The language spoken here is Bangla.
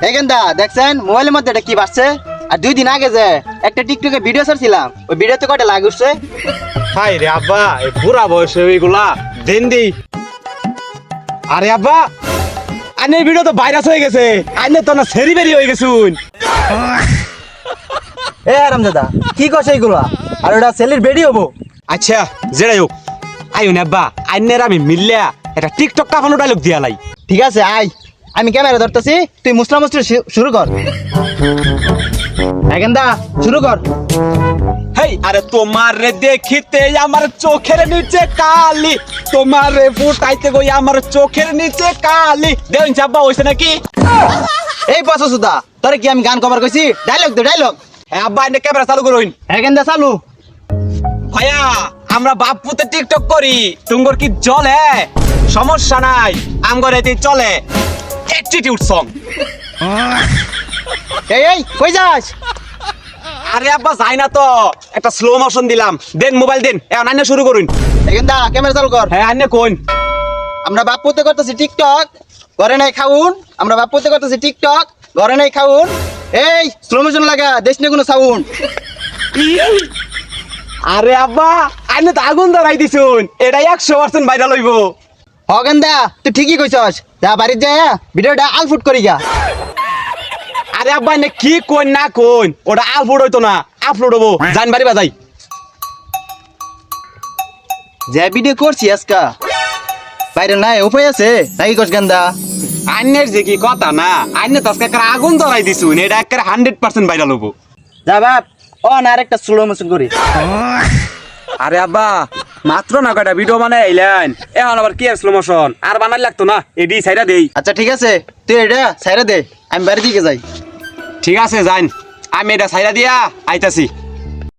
এই গেন্দা দেখছেন মোবাইলের মধ্যে এটা কি বাজছে? আর 2 দিন আগে যে একটা টিকটকে ভিডিও ছাড়ছিলাম, ওই ভিডিওতে কয়টা লাইক উঠছে? হাই রে আব্বা, এই বুড়া বয়সে ওইগুলা দেন দি। আরে আব্বা, আইনের ভিডিও তো ভাইরাস হয়ে গেছে, আইনে তো না সেরি বেরি হয়ে গেছুন। এ আরামজাদা কি কইছ এইগুলা? আর ওটা সেলির বেডি হবো? আচ্ছা যেটাই হোক, আইন আব্বা, আইনের আমি মিললা একটা টিকটক কাফানো ডায়লগ দিয়া লাই। ঠিক আছে আয়, আমি ক্যামেরা ধরতেছি, তুই মুসলা মুসলি শুরু কর। এই গেন্দা শুরু কর। হেই আরে তোমারে দেখিতে আমার চোখের নিচে কালি, তোমারে ফুটাইতে গই আমার চোখের নিচে কালি। দেন চাব্বা হইছে নাকি? এই পছসুদা তোরে কি আমি গান কভার কইছি? ডায়লগ দে ডায়লগ। হ্যাঁ আব্বা, আইনে ক্যামেরা চালু করুন। এই গেন্দা চালু। ভাইয়া আমরা বাপুতে টিকটক করি, তুঙ্গর কি চলে? সমস্যা নাই, আমগর এতে চলে অ্যাটিটিউড সং। এই কই যাস? আরে আব্বা যাই না তো, একটা স্লো মোশন দিলাম। দেন মোবাইল দেন, এখন আইনে শুরু করুন। এই গেন্দা ক্যামেরা চালু কর। হ্যাঁ আইনে কোন? আমরা বাপুতে করতেছি টিকটক, ঘরে নাই খাউন। আমরা বাপুতে করতেছি টিকটক, ঘরে নাই খাউন। এই স্লো মোশন লাগা, দেশ না কোনো সাউন্ড। আরে আব্বা, আইনে তো আগুন ধরাই দিছুন, এটা 100% ভাইরাল হইব। হ গেন্দা তুই ঠিকই কইছস, যা বাড়ির যা ভিডিওটা আলফুট করি যা। আরে আব্বা এনে কি কোন না কোন, ওটা আপলোড হইতো না, আপলোড হবো। জান বাড়ি বাজাই। যে ভিডিও করছি আজকা বাইরে নাই উপায় আছে নাকি কস গেন্দা? আইনের যে কি কথা না, আইনে তো আজকে একটা আগুন ধরাই দিছুন, এটা একটা 100% ভাইরাল হবো। যা বাপ ও না আরেকটা স্লো মোশন করি। আরে আব্বা মাত্র না কয়টা ভিডিও বানাই আইলেন, এখন আবার কি আর স্লো মোশন আর বানাই লাগতো না, এডি সাইডা দেই। আচ্ছা ঠিক আছে তুই এটা সাইরা দে, আমি বাড়ির দিকে যাই। ঠিক আছে যাইন, আমি এটা সাইডা দিয়া আইতাছি।